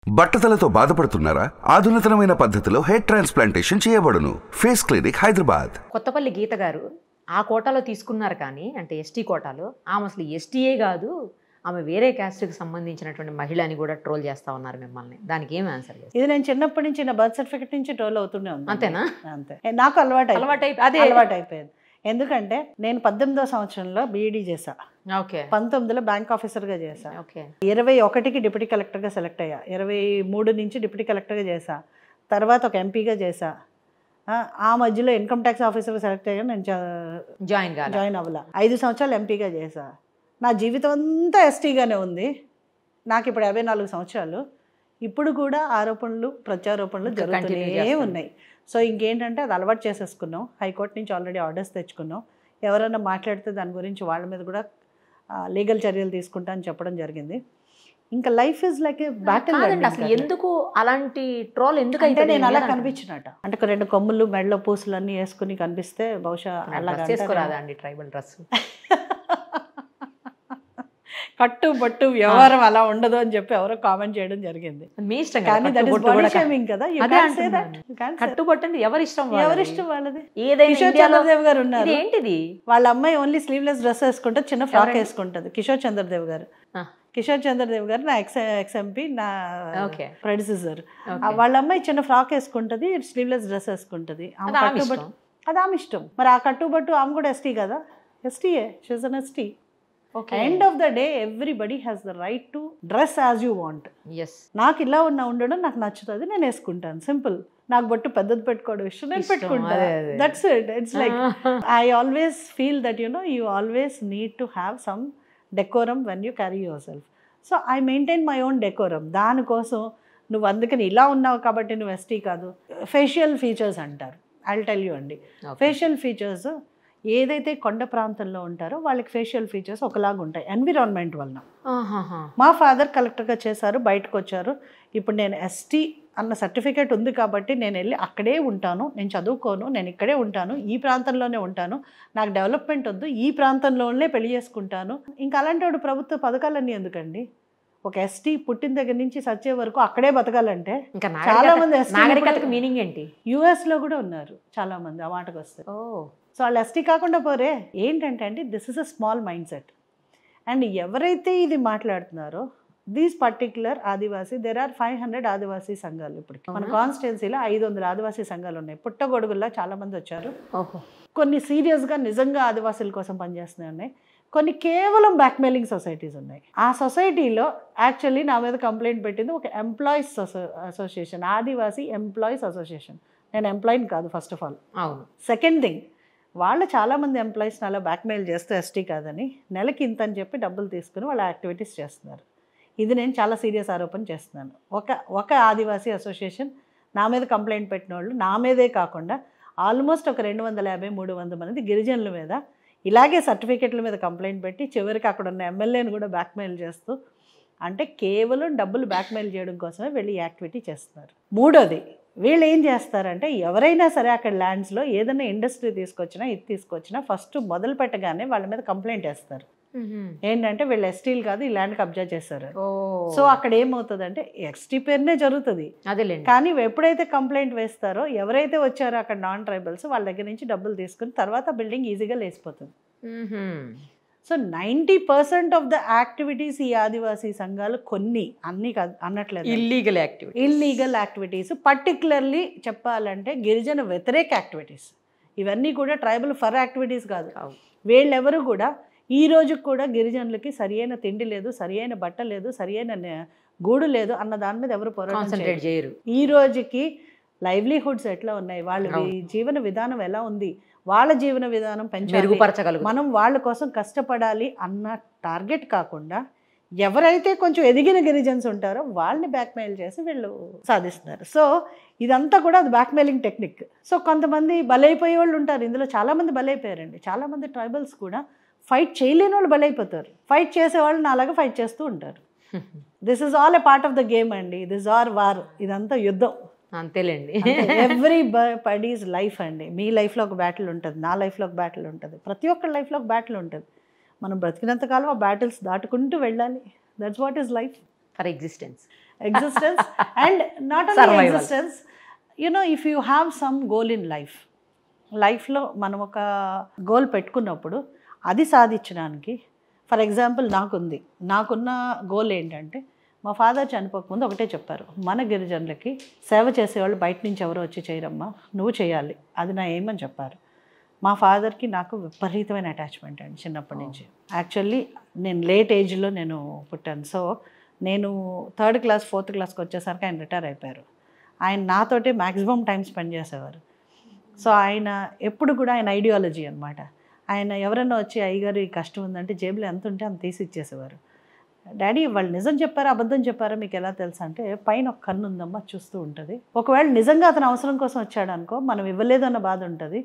బట్టతలతో బాధపడుతున్నారా? ఆధునితనమైన పద్ధతిలో హెయిర్ ట్రాన్స్ప్లాంటేషన్ చేయబడును. Face clinic, Hyderabad. కొత్తపల్లి గీత గారు ఆ కోటాలో తీసుకున్నారు కానీ, అంటే ఎస్టీ కోటాలో, ఆమె అసలు ఎస్టీయే కాదు, ఆమె వేరే క్యాస్ట్కి సంబంధించినటువంటి మహిళ అని కూడా ట్రోల్ చేస్తా ఉన్నారు మిమ్మల్ని. దానికి ఏమి ఆన్సర్ చేస్తారు? ఇది నేను చిన్నప్పటి నుంచి నా బర్త్ సర్టిఫికెట్ నుంచి ట్రోల్ అవుతూనే ఉంది. అంతేనా? అంతే. నాకు అలవాటు అయిపోయింది. ఎందుకంటే నేను 18వ సంవత్సరంలో బీఈడీ చేశా. ఓకే. 19లో బ్యాంక్ ఆఫీసర్గా చేశా. ఓకే. 21కి డిప్యూటీ కలెక్టర్గా సెలెక్ట్ అయ్యా. 23 నుంచి డిప్యూటీ కలెక్టర్గా చేశా. తర్వాత ఒక ఎంపీగా చేశా. ఆ మధ్యలో ఇన్కమ్ ట్యాక్స్ ఆఫీసర్గా సెలెక్ట్ అయ్యా. నేను జాయిన్ అవ్వాల. 5 సంవత్సరాలు ఎంపీగా చేశా. నా జీవితం అంతా ఎస్టీగానే ఉంది. నాకు ఇప్పుడు 54 సంవత్సరాలు. ఇప్పుడు కూడా ఆరోపణలు ప్రత్యారోపణలు జరుగుతూనే ఉన్నాయి. సో ఇంకేంటంటే అది అలవాటు చేసేసుకున్నాం. హైకోర్టు నుంచి ఆల్రెడీ ఆర్డర్స్ తెచ్చుకున్నాం. ఎవరైనా మాట్లాడితే దాని గురించి వాళ్ళ మీద కూడా లీగల్ చర్యలు తీసుకుంటా అని చెప్పడం జరిగింది. ఇంకా life is like A battle. అసలు ఎందుకు అలాంటి ట్రోల్ ఎందుకు అంటే నేను అలా కనిపించినట, అంటే 2 కొమ్ములు మెడలో పూసలు అన్నీ వేసుకుని కనిపిస్తే బహుశా అలా చేసుకోరాదా అండి ట్రైబల్ డ్రెస్? కట్టు బట్టు వ్యవహారం అలా ఉండదు అని చెప్పి ఎవరో కామెంట్ చేయడం జరిగింది. మీ ఇష్టం కానీ దట్ ఇస్ బాడీ షేమింగ్ కదా. కట్టుబట్టు అంటే ఎవరిష్టం వాళ్ళది. కిషోర్ చంద్రదేవ్ గారు ఉన్నారు. ఏంటిది? వాళ్ళ అమ్మాయి ఓన్లీ స్లీవ్లెస్ డ్రెస్ వేసుకుంటే చిన్న ఫ్రాక్ వేసుకుంటది. కిషోర్ చంద్రదేవ్ గారు నా ఎక్స్ఎంపీ, నా ప్రొడ్యూసర్. వాళ్ళ అమ్మాయి చిన్న ఫ్రాక్ వేసుకుంటది, స్లీవ్లెస్ డ్రెస్ వేసుకుంటది. అది ఆమె ఇష్టం. మరి ఆ కట్టుబట్టు ఆమె కూడా ఎస్టీ కదా. ఎస్టీయే, she is an ST. End of the day everybody has the right to dress as you want. నాకు ఇలా ఉండడం నాకు నచ్చుతుంది, నేను వేసుకుంటాను. సింపుల్. నాకు బట్టు పెద్దది పెట్టుకోవడం ఇష్టం, నేను పెట్టుకుంటాను. That's it. It's like I always feel that you always need to have some decorum when you carry your self. So I maintain my own decorum. దానికోసం నువ్వు అందుకని ఇలా ఉన్నావు కాబట్టి నువ్వు ఎస్టీ కాదు. ఫేషియల్ ఫీచర్స్ అంటారు. ఐ విల్ టెల్ యూ అండి. ఫేషియల్ ఫీచర్స్ ఏదైతే కొండ ప్రాంతంలో ఉంటారో వాళ్ళకి ఫేషియల్ ఫీచర్స్ ఒకలాగా ఉంటాయి ఎన్విరాన్మెంట్ వలన. మా ఫాదర్ కలెక్టర్గా చేశారు, బయటకు వచ్చారు. ఇప్పుడు నేను ఎస్టీ అన్న సర్టిఫికేట్ ఉంది కాబట్టి నేను వెళ్ళి అక్కడే ఉంటాను, నేను చదువుకోను, నేను ఇక్కడే ఉంటాను, ఈ ప్రాంతంలోనే ఉంటాను, నాకు డెవలప్మెంట్ వద్దు, ఈ ప్రాంతంలోనే పెళ్లి చేసుకుంటాను. ఇంకా అలాంటి వాడు ప్రభుత్వ పథకాలన్నీ ఎందుకండి? ఒక ఎస్టీ పుట్టిన దగ్గర నుంచి సచ్చే వరకు అక్కడే బతకాలంటే చాలా మంది మీనింగ్ ఏంటి? యుఎస్లో కూడా ఉన్నారు చాలా మంది. ఆ మాటకు వస్తే సో వాళ్ళు ఎస్టీ కాకుండా పోరే. ఏంటంటే అండి, this is a small mind set. And ఎవరైతే ఇది మాట్లాడుతున్నారో these particular Adivasi, there are 500 Adivasi సంఘాలు. ఇప్పటికి మన కాన్స్టిట్యున్సీలో 500 ఆదివాసీ సంఘాలు ఉన్నాయి. పుట్టగొడుగుల్లా చాలా మంది వచ్చారు. కొన్ని సీరియస్గా నిజంగా ఆదివాసీల కోసం పనిచేస్తున్నాయి ఉన్నాయి. కొన్ని కేవలం బ్లాక్మెయిలింగ్ సొసైటీస్ ఉన్నాయి. ఆ సొసైటీలో యాక్చువల్లీ నా మీద కంప్లైంట్ పెట్టింది ఒక ఎంప్లాయీస్ అసోసియేషన్, ఆదివాసీ ఎంప్లాయీస్ అసోసియేషన్. నేను ఎంప్లాయీని కాదు ఫస్ట్ ఆఫ్ ఆల్. అవును. సెకండ్ థింగ్, వాళ్ళు చాలామంది ఎంప్లాయీస్ని అలా బ్లాక్మెయిల్ చేస్తూ ఎస్టీ కాదని నెలకి ఇంత అని చెప్పి డబ్బులు తీసుకుని వాళ్ళ యాక్టివిటీస్ చేస్తున్నారు. ఇది నేను చాలా సీరియస్ ఆరోపణ చేస్తున్నాను. ఒక ఆదివాసీ అసోసియేషన్ నా మీద కంప్లైంట్ పెట్టిన వాళ్ళు, నా మీదే కాకుండా ఆల్మోస్ట్ ఒక 250-300 మంది గిరిజనుల మీద ఇలాగే సర్టిఫికెట్ల మీద కంప్లైంట్ పెట్టి చివరికి అక్కడ ఉన్న ఎమ్మెల్యేని కూడా బ్లాక్మెయిల్ చేస్తూ, అంటే కేవలం డబ్బులు బ్లాక్మెయిల్ చేయడం కోసమే వెళ్ళి యాక్టివిటీ చేస్తున్నారు. మూడోది, వీళ్ళు ఏం చేస్తారంటే ఎవరైనా సరే అక్కడ ల్యాండ్స్లో ఏదైనా ఇండస్ట్రీ తీసుకొచ్చినా ఫస్ట్ మొదలు పెట్టగానే వాళ్ళ మీద కంప్లైంట్ వేస్తారు. ఏంటంటే వీళ్ళు ఎస్టీలు కాదు, ఈ ల్యాండ్ కబ్జా చేస్తారు. సో అక్కడ ఏమవుతుందంటే ఎస్టీ పేరునే జరుగుతుంది. కానీ ఎప్పుడైతే కంప్లైంట్ వేస్తారో ఎవరైతే వచ్చారో అక్కడ నాన్ ట్రైబల్స్ వాళ్ళ దగ్గర నుంచి డబ్బులు తీసుకుని తర్వాత బిల్డింగ్ ఈజీగా లేసిపోతుంది. సో 90% ఆఫ్ ద యాక్టివిటీస్ ఈ ఆదివాసీ సంఘాలు, కొన్ని అన్ని అన్నట్లేదు, ఇల్లీగల్ యాక్టివిటీస్, పర్టికులర్లీ చెప్పాలంటే గిరిజన వ్యతిరేక యాక్టివిటీస్. ఇవన్నీ కూడా ట్రైబల్ ఫర్ యాక్టివిటీస్ కాదు. వీళ్ళెవరు కూడా ఈ రోజు కూడా గిరిజనులకి సరియైన తిండి లేదు, సరియైన బట్ట లేదు, సరియైన గూడు లేదు అన్న దాని మీద ఎవరు పోరాటం చేయరు. ఈ రోజుకి లైవ్లీహుడ్స్ ఎట్లా ఉన్నాయి, వాళ్ళ జీవన విధానం ఎలా ఉంది, వాళ్ళ జీవన విధానం పెంచాలి, మనం వాళ్ళ కోసం కష్టపడాలి అన్న టార్గెట్ కాకుండా ఎవరైతే కొంచెం ఎదిగిన గిరిజన్స్ ఉంటారో వాళ్ళని బ్లాక్మెయిల్ చేసి వీళ్ళు సాధిస్తున్నారు. సో ఇదంతా కూడా అది బ్లాక్మెయిలింగ్ టెక్నిక్. సో కొంతమంది బలైపోయే వాళ్ళు ఉంటారు. ఇందులో చాలామంది బలైపోయారండి. చాలామంది ట్రైబల్స్ కూడా ఫైట్ చేయలేని వాళ్ళు బలైపోతారు. ఫైట్ చేసేవాళ్ళు నాలాగా ఫైట్ చేస్తూ ఉంటారు. This is all a part of the game అండి. This are war. ఇదంతా యుద్ధం. అంతేలేండి. ఎవ్రీబడీస్ లైఫ్ అండి. మీ లైఫ్లో ఒక బ్యాటిల్ ఉంటుంది, నా లైఫ్లో ఒక బ్యాటిల్ ఉంటుంది, ప్రతి ఒక్కరి లైఫ్లో ఒక బ్యాటిల్ ఉంటుంది. మనం బ్రతికినంతకాలం ఆ బ్యాటిల్స్ దాటుకుంటూ వెళ్ళాలి. That's what is life. For existence. Existence and not only existence, if you have some goal in లైఫ్లో మనం ఒక గోల్ పెట్టుకున్నప్పుడు అది సాధించడానికి, ఫర్ ఎగ్జాంపుల్ నాకున్న గోల్ ఏంటంటే, మా ఫాదర్ చనిపోకముందు ఒకటే చెప్పారు, మన గిరిజనులకి సేవ చేసేవాళ్ళు బయట నుంచి ఎవరో వచ్చి చేయరమ్మా, నువ్వు చేయాలి, అది నా ఏమని చెప్పారు. మా ఫాదర్కి నాకు విపరీతమైన అటాచ్మెంట్ అండి చిన్నప్పటి నుంచి. యాక్చువల్లీ నేను లేట్ ఏజ్లో నేను పుట్టాను. సో నేను 3rd క్లాస్ 4th క్లాస్కి వచ్చేసరికి ఆయన రిటైర్ అయిపోయారు. ఆయన నాతోటే మ్యాక్సిమం టైం స్పెండ్ చేసేవారు. సో ఆయన ఎప్పుడు కూడా ఆయన ఐడియాలజీ అనమాట. ఆయన ఎవరైనా వచ్చి అయ్యగారు ఈ కష్టం ఉందంటే జేబులో ఎంత ఉంటే అంత తీసి ఇచ్చేసేవారు. డాడీ వాళ్ళు నిజం చెప్పారా అబద్ధం చెప్పారా మీకు ఎలా తెలుసు అంటే, పైన ఒక కన్ను ఉందమ్మా చూస్తూ ఉంటుంది. ఒకవేళ నిజంగా అతను అవసరం కోసం వచ్చాడు అనుకో, మనం ఇవ్వలేదు అన్న బాధ ఉంటుంది.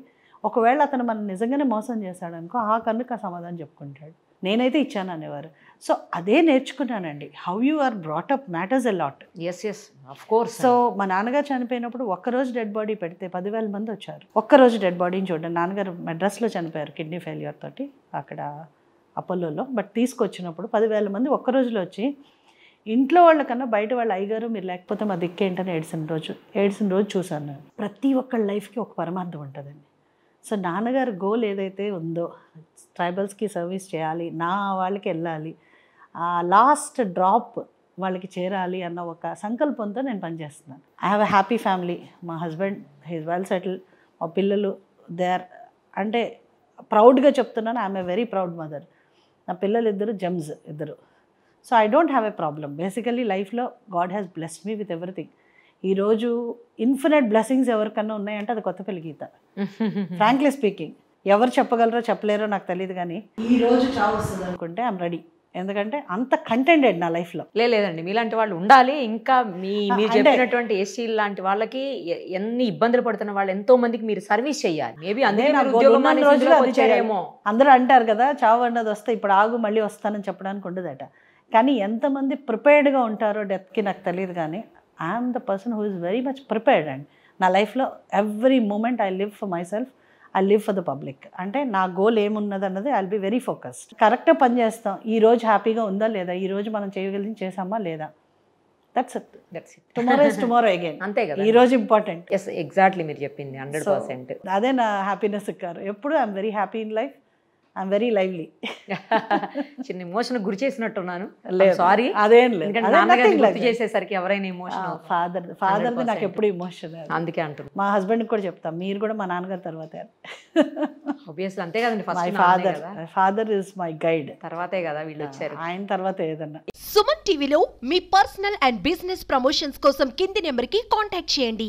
ఒకవేళ అతను మనం నిజంగానే మోసం చేశాడు అనుకో, ఆ కన్నుకి ఆ సమాధానం చెప్పుకుంటాడు. నేనైతే ఇచ్చాను అనేవారు. సో అదే నేర్చుకున్నానండి. How you are brought up matters a lot. Yes of course. So మా నాన్నగారు చనిపోయినప్పుడు ఒక్కరోజు డెడ్ బాడీ పెడితే 10,000 మంది వచ్చారు. ఒక్కరోజు డెడ్ బాడీని చూడండి. నాన్నగారు మెడ్రాస్లో చనిపోయారు కిడ్నీ ఫెయిల్యూర్ తోటి అక్కడ అపోలోలో. బట్ తీసుకొచ్చినప్పుడు 10,000 మంది ఒక్కరోజులో వచ్చి, ఇంట్లో వాళ్ళకన్నా బయట వాళ్ళ అయ్యగారు మీరు లేకపోతే మా దిక్కేంటని ఏడ్చిన రోజు చూశాను నేను. ప్రతి ఒక్కళ్ళ లైఫ్కి ఒక పరమార్థం ఉంటుందండి. సో నాన్నగారు గోల్ ఏదైతే ఉందో, ట్రైబల్స్కి సర్వీస్ చేయాలి, నా వాళ్ళకి వెళ్ళాలి, ఆ లాస్ట్ డ్రాప్ వాళ్ళకి చేరాలి అన్న ఒక సంకల్పంతో నేను పనిచేస్తున్నాను. I have a happy family. మా హస్బెండ్ హీస్ వెల్ సెటిల్. మా పిల్లలు దే ఆర్, అంటే ప్రౌడ్గా చెప్తున్నాను, I'm a very proud mother. నా పిల్లలు ఇద్దరు జెమ్స్ ఇద్దరు. So I don't have a problem. Basically లైఫ్లో God has blessed me with everything. ఈరోజు ఇన్ఫినిట్ బ్లెస్సింగ్స్ ఎవరికన్నా ఉన్నాయంటే అది కొత్తపల్లి గీత. ఫ్రాంక్లీ స్పీకింగ్, ఎవరు చెప్పగలరో చెప్పలేరో నాకు తెలియదు, కానీ ఈ రోజు చావు వస్తుంది అనుకుంటే ఐఎమ్ రెడీ. ఎందుకంటే అంత కంటెంటెడ్ నా లైఫ్లో. లేదండి, మీలాంటి వాళ్ళు ఉండాలి. ఇంకా మీరు చెప్పినటువంటి ఎస్సీ లాంటి వాళ్ళకి ఎన్ని ఇబ్బందులు పడుతున్న వాళ్ళు ఎంతో మందికి మీరు సర్వీస్ చేయాలి. మేబీ అందుకే వచ్చారేమో. అందరూ అంటారు కదా చావు అన్నది వస్తే ఇప్పుడు ఆగు మళ్ళీ వస్తానని చెప్పడానికి ఉండదట. కానీ ఎంతమంది ప్రిపేర్డ్గా ఉంటారో డెత్కి నాకు తెలియదు. కానీ I'm the person who is very much prepared. And నా లైఫ్లో every moment I live for myself, I live for the public. అంటే నా గోల్ ఏమున్నది అన్నది I will be very focused. కరెక్ట్గా పని చేస్తాం. ఈ రోజు హ్యాపీగా ఉందా లేదా, ఈ రోజు మనం చేయగలిగింది చేసామా లేదా, that's it. Tomorrow is tomorrow again. అంతే కదా, ఈ రోజు ఇంపార్టెంట్. ఎస్ ఎగ్జాక్ట్లీ మీరు చెప్పింది 100%. అదే నా హ్యాపీనెస్ కారు. ఎప్పుడు I'm very happy in life, I'm very lively. చిన్న ఎమోషన్ గురి చేసినట్టున్నాను, సారీ. అదేం లేదు, చేసేసరికి ఎవరైనా ఎమోషన్. ఫాదర్ది నాకు ఎప్పుడు ఎమోషన్, అందుకే అంటున్నాను. మా హస్బెండ్కి కూడా చెప్తాం, మీరు కూడా మా నాన్నగారు తర్వాత. ఆబ్వియస్లీ అంతే కదండి, ఫాదర్ ఇస్ మై గైడ్. తర్వాతే కదా వీళ్ళు వచ్చారు, ఆయన తర్వాత ఏదన్నా. సుమన్ టీవీలో మీ పర్సనల్ అండ్ బిజినెస్ ప్రమోషన్స్ కోసం కింది నెంబర్కి కాంటాక్ట్ చేయండి.